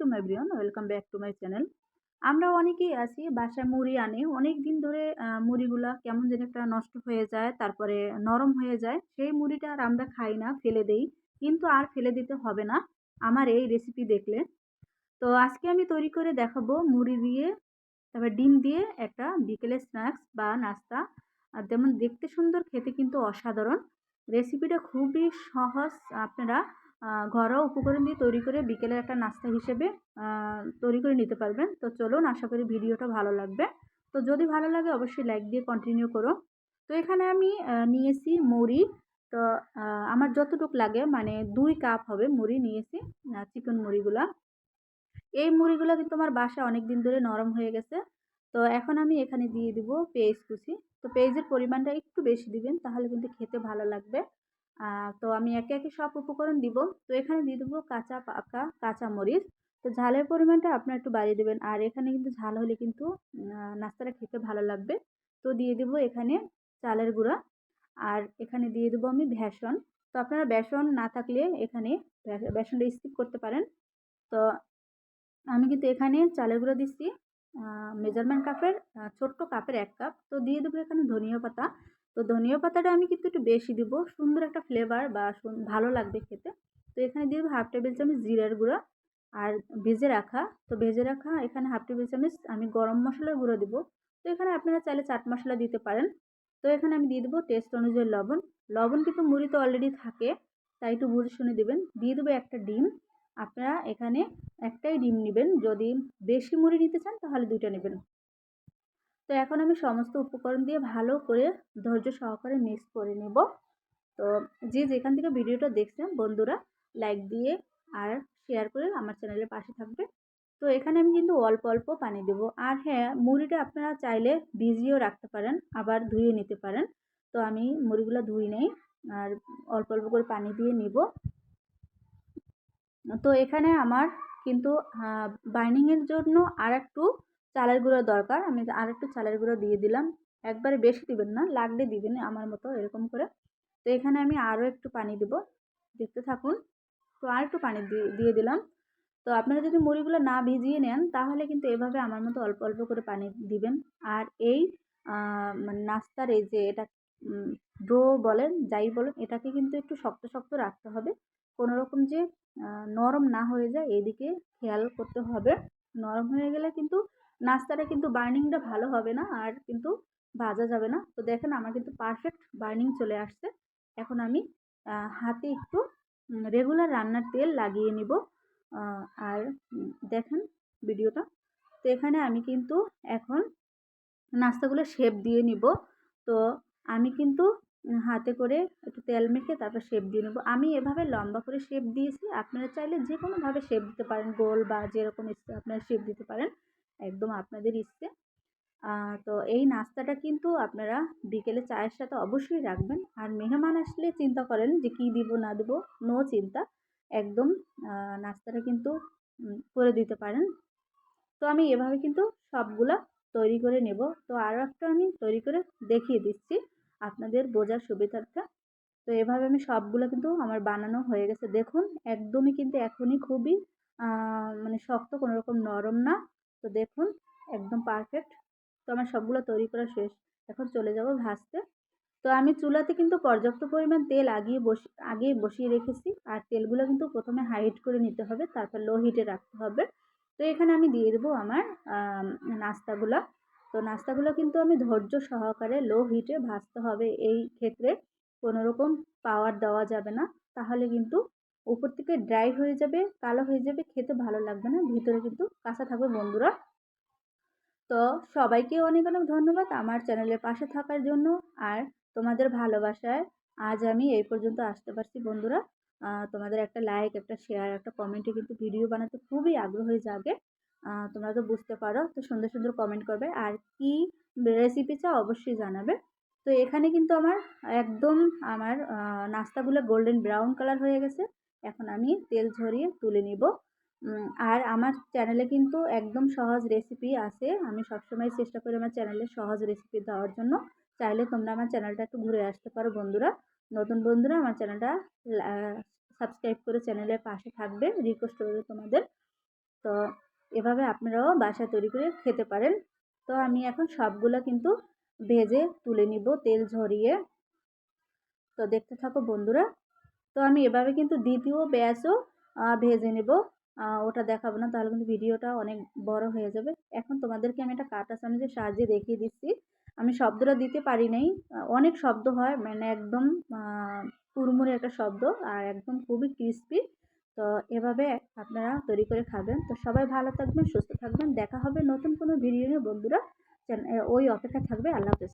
আসসালামাইকুম everyone, welcome back to my channel. আমরা অনেকেই আছি বাসায় মুড়ি আনি অনেক দিন ধরে, মুড়িগুলা কেমন যেন একটা নষ্ট হয়ে যায়, তারপরে নরম হয়ে যায়। সেই মুড়িটা আর আমরা খাই না, ফেলে দেই। কিন্তু আর ফেলে দিতে হবে না আমার এই রেসিপি দেখলে। তো আজকে আমি তৈরি করে দেখাবো মুড়ি দিয়ে, তারপর ডিম দিয়ে একটা বিকেলের স্ন্যাক্স বা নাস্তা। আর যেমন দেখতে সুন্দর, খেতে কিন্তু অসাধারণ। রেসিপিটা খুবই সহজ। আপনারা ঘরোয়া উপকরণ দিয়ে তৈরি করে বিকেলের একটা নাস্তা হিসেবে তৈরি করে নিতে পারবেন। তো চলুন, আশা করি ভিডিওটা ভালো লাগবে। তো যদি ভালো লাগে অবশ্যই লাইক দিয়ে কন্টিনিউ করো। তো এখানে আমি নিয়েছি মুড়ি। তো আমার যতটুকু লাগে মানে 2 কাপ হবে মুড়ি নিয়েছি, চিকন মুড়িগুলা। এই মুড়িগুলো কিন্তু আমার বাসায় অনেক দিন ধরে নরম হয়ে গেছে। তো এখন আমি এখানে দিয়ে দিব পেঁয়াজ কুচি। তো পেঁয়াজের পরিমাণটা একটু বেশি দিবেন, তাহলে কিন্তু খেতে ভালো লাগবে। তো আমি একে একে সব উপকরণ দিব। তো এখানে দিয়ে দেবো কাঁচা পাকা কাঁচা মরিচ। তো ঝালের পরিমাণটা আপনারা একটু বাড়িয়ে দেবেন, আর এখানে কিন্তু ঝাল হলে কিন্তু নাস্তাটা খেতে ভালো লাগবে। তো দিয়ে দেবো এখানে চালের গুঁড়া, আর এখানে দিয়ে দেবো আমি বেসন। তো আপনারা বেসন না থাকলে এখানে বেসনটা স্কিপ করতে পারেন। তো আমি কিন্তু এখানে চালের গুঁড়ো দিচ্ছি মেজারমেন্ট কাপের, ছোট্ট কাপের 1 কাপ। তো দিয়ে দেবো এখানে ধনিয়া পাতা। তো ধনিয়া পাতাটা আমি কিন্তু একটু বেশি দিব, সুন্দর একটা ফ্লেভার বা ভালো লাগবে খেতে। তো এখানে দিয়ে দেবো 1/2 টেবিল চামচ জিরার গুঁড়া, আর ভেজে রাখা এখানে 1/2 টেবিল চামচ আমি গরম মশলার গুঁড়ো দিব। তো এখানে আপনারা চাইলে চাট মশলা দিতে পারেন। তো এখানে আমি দিয়ে দেবো টেস্ট অনুযায়ী লবণ। লবণ কিন্তু মুড়িতে অলরেডি থাকে, তাই একটু বুঝে শুনে দেবেন। দিয়ে দেবো একটা ডিম। আপনারা এখানে একটাই ডিম নেবেন, যদি বেশি মুড়ি নিতে চান তাহলে 2টা নেবেন। তো এখন আমি সমস্ত উপকরণ দিয়ে ভালো করে ধৈর্য সহকারে মিক্স করে নেব। তো যে যেখান থেকে ভিডিওটা দেখছেন বন্ধুরা, লাইক দিয়ে আর শেয়ার করে আমার চ্যানেলের পাশে থাকবে। তো এখানে আমি কিন্তু অল্প অল্প পানি দেব। আর হ্যাঁ, মুড়িটা আপনারা চাইলে ভিজিয়েও রাখতে পারেন, আবার ধুয়ে নিতে পারেন। তো আমি মুড়িগুলো ধুই নেই, আর অল্প অল্প করে পানি দিয়ে নিব। তো এখানে আমার কিন্তু বাইন্ডিংয়ের জন্য আরেকটু চালের গুঁড়ো দরকার। আমি আরেকটু চালের গুঁড়ো দিয়ে দিলাম। একবারে বেশি দিবেন না, লাগলে দিবেন আমার মতো এরকম করে। তো এখানে আমি আরও একটু পানি দেব, দেখতে থাকুন। তো আর একটু পানি দিয়ে দিলাম। তো আপনারা যদি মুড়িগুলো না ভিজিয়ে নেন তাহলে কিন্তু এভাবে আমার মতো অল্প অল্প করে পানি দিবেন। আর এই মানে নাস্তার এই যে এটা ডো বলেন যাই বলেন, এটাকে কিন্তু একটু শক্ত শক্ত রাখতে হবে। কোনো রকম যে নরম না হয়ে যায় এদিকে খেয়াল করতে হবে। নরম হয়ে গেলে কিন্তু নাস্তাটা কিন্তু বার্নিংটা ভালো হবে না, আর কিন্তু ভাজা যাবে না। তো দেখেন আমার কিন্তু পারফেক্ট বার্নিং চলে আসছে। এখন আমি হাতে একটু রেগুলার রান্নার তেল লাগিয়ে নিব। আর দেখেন ভিডিওটা। তো এখানে আমি কিন্তু এখন নাস্তাগুলো শেপ দিয়ে নিব। তো আমি কিন্তু হাতে করে একটু তেল মেখে তারপর শেপ দিয়ে নেব। আমি এভাবে লম্বা করে শেপ দিয়েছি, আপনারা চাইলে যে কোনোভাবে শেপ দিতে পারেন, গোল বা যেরকম ইচ্ছে আপনারা শেপ দিতে পারেন, একদম আপনাদের ইচ্ছে। তো এই নাস্তাটা কিন্তু আপনারা বিকেলে চায়ের সাথে অবশ্যই রাখবেন। আর মেহমান আসলে চিন্তা করেন যে কী দিব না দিব, নো চিন্তা, একদম নাস্তাটা কিন্তু করে দিতে পারেন। তো আমি এভাবে কিন্তু সবগুলা তৈরি করে নেব। তো আরও একটা আমি তৈরি করে দেখিয়ে দিচ্ছি আপনাদের বোঝার সুবিধার্থে। তো এভাবে আমি সবগুলো কিন্তু আমার বানানো হয়ে গেছে, দেখুন। একদমই কিন্তু এখনই খুবই মানে শক্ত, কোনো রকম নরম না। তো দেখুন একদম পারফেক্ট। তো আমার সবগুলো তৈরি করা শেষ, এখন চলে যাব ভাজতে। তো আমি চুলাতে কিন্তু পর্যাপ্ত পরিমাণ তেল আগেই বসিয়ে রেখেছি। আর তেলগুলো কিন্তু প্রথমে হাই হিট করে নিতে হবে, তারপর লো হিটে রাখতে হবে। তো এখানে আমি দিয়ে দেবো আমার নাস্তাগুলো। তো নাস্তাগুলো কিন্তু আমি ধৈর্য সহকারে লো হিটে ভাজতে হবে। এই ক্ষেত্রে কোনো রকম পাওয়ার দেওয়া যাবে না, তাহলে কিন্তু উপর থেকে ড্রাই হয়ে যাবে, কালো হয়ে যাবে, খেতে ভালো লাগবে না, ভিতরে কিন্তু কাঁচা থাকবে বন্ধুরা। তো সবাইকে অনেক অনেক ধন্যবাদ আমার চ্যানেলের পাশে থাকার জন্য। আর তোমাদের ভালোবাসায় আজ আমি এই পর্যন্ত আসতে পারছি বন্ধুরা। তোমাদের একটা লাইক, একটা শেয়ার, একটা কমেন্টে কিন্তু ভিডিও বানাতে খুবই আগ্রহী জাগে। তোমরা তো বুঝতে পারো। তো সুন্দর সুন্দর কমেন্ট করবে, আর কি রেসিপি চাও অবশ্যই জানাবে। তো এখানে কিন্তু একদম আমার নাস্তাগুলো গোল্ডেন ব্রাউন কালার হয়ে গেছে। এখন আমি তেল ঝরিয়ে তুলে নিব। আর আমার চ্যানেলে কিন্তু একদম সহজ রেসিপি আছে। আমি সবসময় চেষ্টা করি আমার চ্যানেলে সহজ রেসিপি দেওয়ার জন্য। চাইলে তোমরা আমার চ্যানেলটা একটু ঘুরে আসতে পারো বন্ধুরা। নতুন বন্ধুরা আমার চ্যানেলটা সাবস্ক্রাইব করে চ্যানেলের পাশে থাকবে, রিকোয়েস্ট করবে তোমাদের। তো এভাবে আপনারাও বাসায় তৈরি করে খেতে পারেন। তো আমি এখন সবগুলো কিন্তু ভেজে তুলে নিব তেল ঝরিয়ে। তো দেখতে থাকো বন্ধুরা। তো আমি এভাবে কিন্তু দ্বিতীয় ব্যাচও ভেজে নেব। ওটা দেখাবো না, তাহলে কিন্তু ভিডিওটা অনেক বড় হয়ে যাবে। এখন তোমাদেরকে আমি একটা কাঁটা চামচের সাহায্যে দেখিয়ে দিচ্ছি। আমি শব্দটা দিতে পারি নাই, অনেক শব্দ হয়, মানে একদম কুড়মুড়ে একটা শব্দ, আর একদম খুবই ক্রিস্পি। তো এভাবে আপনারা তৈরি করে খাবেন। তো সবাই ভালো থাকবেন, সুস্থ থাকবেন, দেখা হবে নতুন কোনো ভিডিও নিয়ে বন্ধুরা। ওই অপেক্ষা থাকবে। আল্লাহ হাফেজ।